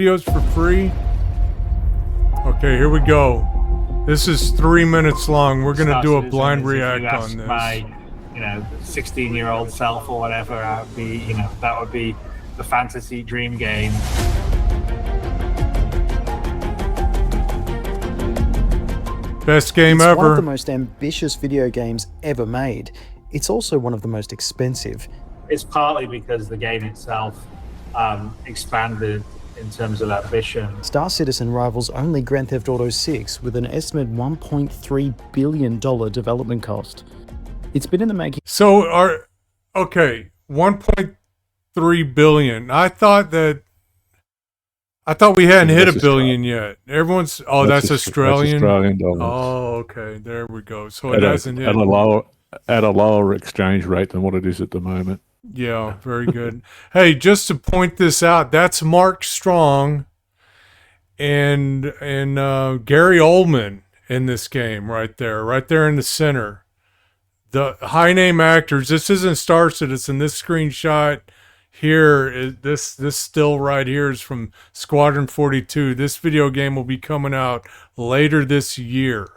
videos for free. Okay, here we go. This is 3 minutes long. We're gonna do a blind react on this. My, 16-year-old self or whatever, I'd be, that would be the fantasy dream game. Best game it's ever. One of the most ambitious video games ever made. It's also one of the most expensive. It's partly because the game itself expanded in terms of ambition. Star Citizen rivals only Grand Theft Auto 6 with an estimated $1.3 billion development cost. It's been in the making. So, 1.3 billion. I thought we hadn't hit a billion yet. Everyone's that's Australian. That's Australian dollars. Oh, okay. There we go. So it hasn't hit at a lower exchange rate than what it is at the moment. Yeah, very good. Hey, just to point this out, that's Mark Strong and Gary Oldman in this game right there in the center. The high name actors. This isn't Star Citizen. This screenshot here, this still right here is from Squadron 42. This video game will be coming out later this year.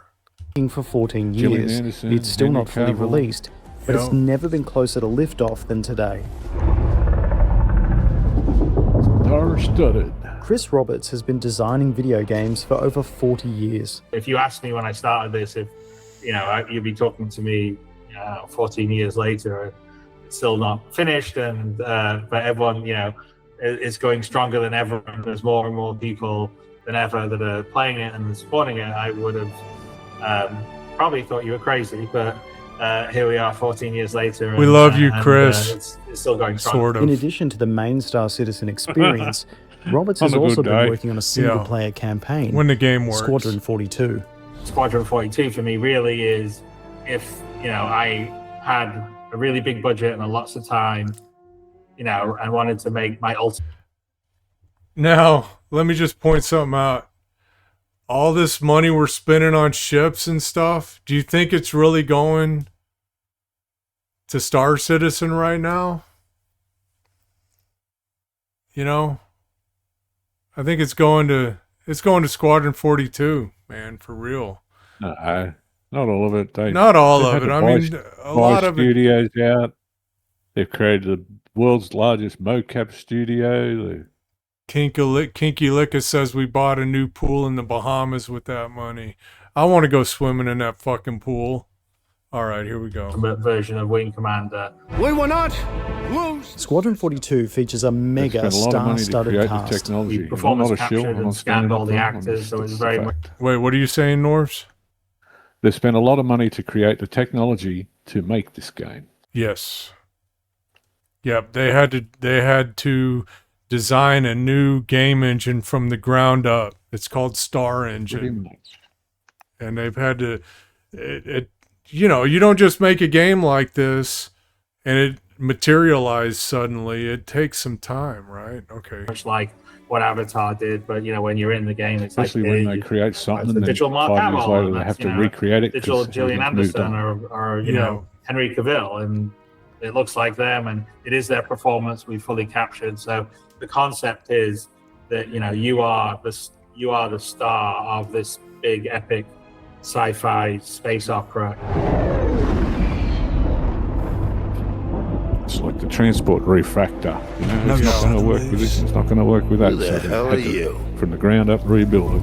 For 14 years, it's still not fully released, but it's never been closer to liftoff than today. Star-studded. Chris Roberts has been designing video games for over 40 years. If you asked me when I started this, if you'd be talking to me 14 years later, it's still not finished, and but everyone is going stronger than ever, and there's more and more people than ever that are playing it and supporting it, I would have probably thought you were crazy, but here we are 14 years later. We love you, Chris. It's still going strong. Sort of. In addition to the main Star Citizen experience, Roberts has also been working on a single-player campaign. When the game works. Squadron 42. Squadron 42 for me really is if I had a really big budget and lots of time, and wanted to make my ultimate. Now, let me just point something out. All this money we're spending on ships and stuff, do you think it's really going to Star Citizen right now? I think it's going to Squadron 42, man, for real. Not all of it. Not all of it. I mean, a lot of studios out. They've created the world's largest mocap studio. Kinky Licka says we bought a new pool in the Bahamas with that money. I want to go swimming in that fucking pool. All right, here we go. Version of Wing Commander. We will not lose. Squadron 42 features a mega star-studded cast. The performance captured and scanned all the actors, so it's very much. Wait, what are you saying, Norvs? They spent a lot of money to create the technology to make this game. Yes. Yep, they had to design a new game engine from the ground up. It's called Star Engine. And they've had to you don't just make a game like this and it materialized suddenly. It takes some time, right? Okay. Much like what Avatar did, but when you're in the game, it's especially when they create something, the digital Mark Hamill, later they have to recreate it. Digital Gillian Anderson or Henry Cavill, and it looks like them, and it is their performance we fully captured. So the concept is that you are the star of this big epic sci-fi space opera. It's like the transport refractor. It's not going to work with this. It's not going to work with that. Who the hell are you? From the ground up, rebuild it.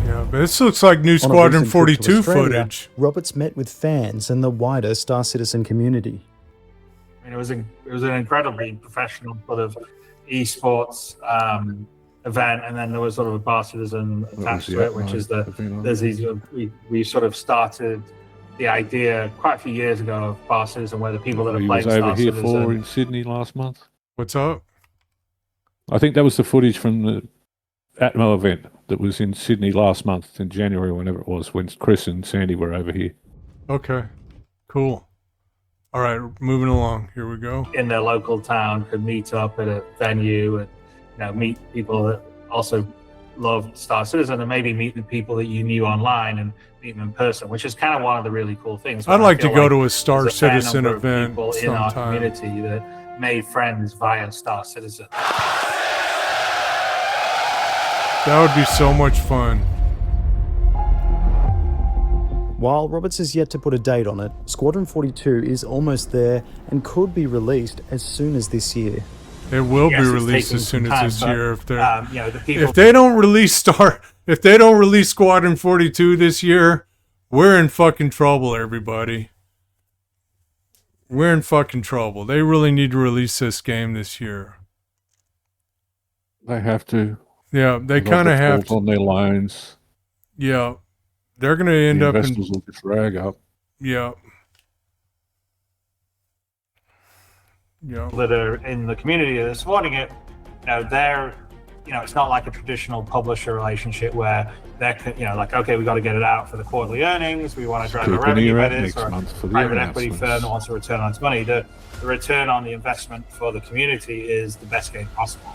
Yeah, but this looks like new Squadron 42 footage. Roberts met with fans and the wider Star Citizen community. I mean, it was an incredibly professional sort of esports event, and then there was sort of a Bar Citizen attached to it, which is we sort of started the idea quite a few years ago of Bar Citizen, where the people that are playing Star Citizen. Was over here in Sydney last month. What's up? I think that was the footage from the Atmo event that was in Sydney last month in January, whenever it was, when Chris and Sandy were over here. Okay, cool. All right, moving along. Here we go. In their local town, could meet up at a venue and meet people that also love Star Citizen, and maybe meet the people that you knew online and meet them in person, which is kind of one of the really cool things. I'd like to go to a Star Citizen event people in our community that made friends via Star Citizen. That would be so much fun. While Roberts has yet to put a date on it, Squadron 42 is almost there and could be released as soon as this year. It will Yes, be it's released taking as soon some as time, this but, year. the people. If they don't release Squadron 42 this year, we're in fucking trouble, everybody. We're in fucking trouble. They really need to release this game this year. They have to. Yeah, they They'll kind of have default to. on their loans. Yeah, they're gonna end The up in. investors will just rag up. Yeah. Yeah. that are in the community that are supporting it, they're, it's not like a traditional publisher relationship where they're, like, okay, we got to get it out for the quarterly earnings. We want to drive a Keeping revenue you by out this, next or month for the private equity announcements. firm that wants a return on its money. The return on the investment for the community is the best game possible.